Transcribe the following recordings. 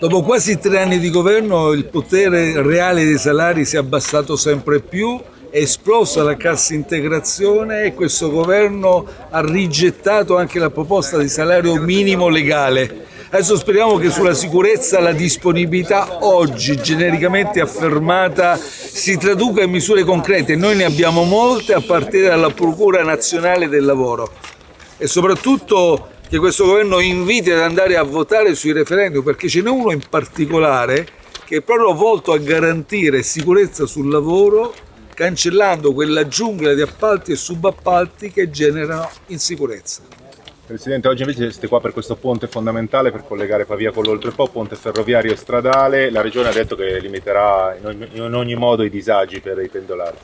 Dopo quasi 3 anni di governo il potere reale dei salari si è abbassato sempre più, è esplosa la cassa integrazione e questo governo ha rigettato anche la proposta di salario minimo legale. Adesso speriamo che sulla sicurezza la disponibilità oggi genericamente affermata si traduca in misure concrete. Noi ne abbiamo molte a partire dalla Procura Nazionale del Lavoro e soprattutto che questo governo inviti ad andare a votare sui referendum, perché ce n'è uno in particolare che è proprio volto a garantire sicurezza sul lavoro, cancellando quella giungla di appalti e subappalti che generano insicurezza. Presidente, oggi invece siete qua per questo ponte fondamentale per collegare Pavia con l'Oltrepo, ponte ferroviario e stradale. La Regione ha detto che limiterà in ogni modo i disagi per i pendolari.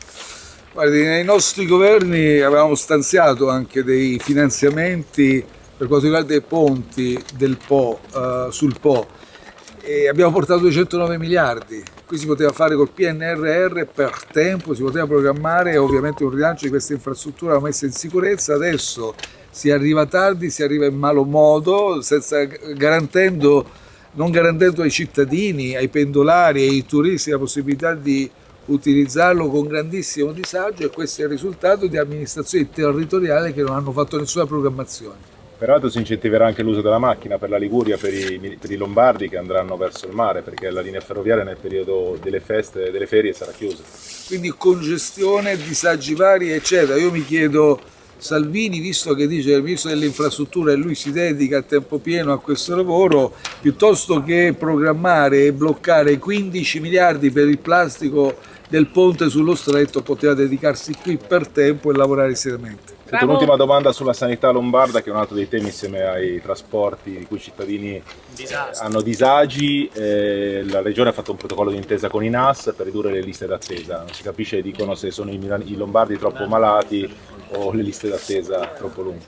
Guardi, nei nostri governi avevamo stanziato anche dei finanziamenti per quanto riguarda i ponti del Po, sul Po, e abbiamo portato 209 miliardi. Qui si poteva fare col PNRR per tempo, si poteva programmare ovviamente un rilancio di questa infrastruttura messa in sicurezza. Adesso si arriva tardi, si arriva in malo modo, non garantendo ai cittadini, ai pendolari, ai turisti la possibilità di utilizzarlo con grandissimo disagio, e questo è il risultato di amministrazioni territoriali che non hanno fatto nessuna programmazione. Peraltro si incentiverà anche l'uso della macchina per la Liguria, per i lombardi che andranno verso il mare, perché la linea ferroviaria nel periodo delle feste, delle ferie sarà chiusa. Quindi congestione, disagi vari, eccetera. Io mi chiedo, Salvini, visto che dice che il ministro delle infrastrutture e lui si dedica a tempo pieno a questo lavoro, piuttosto che programmare e bloccare 15 miliardi per il plastico del ponte sullo stretto, poteva dedicarsi qui per tempo e lavorare seriamente. Un'ultima domanda sulla sanità lombarda, che è un altro dei temi insieme ai trasporti di cui i cittadini hanno disagi. La Regione ha fatto un protocollo di intesa con i NAS per ridurre le liste d'attesa. Non si capisce, dicono, se sono i lombardi troppo malati o le liste d'attesa troppo lunghe.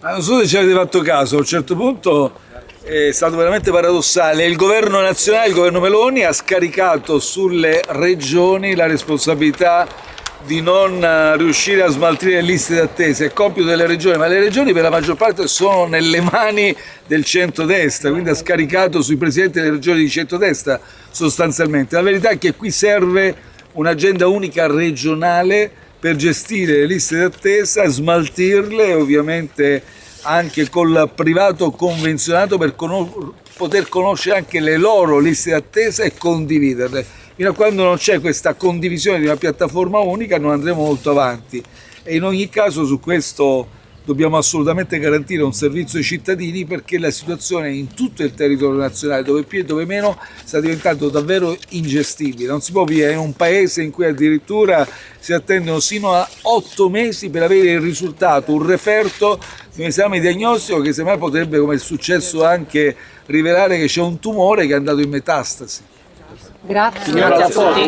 Non so se ci avete fatto caso, a un certo punto è stato veramente paradossale. Il governo nazionale, il governo Meloni, ha scaricato sulle regioni la responsabilità di non riuscire a smaltire le liste d'attesa. È compito delle regioni, ma le regioni per la maggior parte sono nelle mani del centrodestra, quindi ha scaricato sui presidenti delle regioni di centrodestra sostanzialmente. La verità è che qui serve un'agenda unica regionale per gestire le liste d'attesa, smaltirle, ovviamente anche col privato convenzionato, per poter conoscere anche le loro liste d'attesa e condividerle. Fino a quando non c'è questa condivisione di una piattaforma unica non andremo molto avanti, e in ogni caso su questo dobbiamo assolutamente garantire un servizio ai cittadini, perché la situazione in tutto il territorio nazionale, dove più e dove meno, sta diventando davvero ingestibile. Non si può vivere in un paese in cui addirittura si attendono sino a 8 mesi per avere il risultato, un referto di un esame diagnostico che semmai potrebbe, come è successo, anche rivelare che c'è un tumore che è andato in metastasi. Grazie a tutti.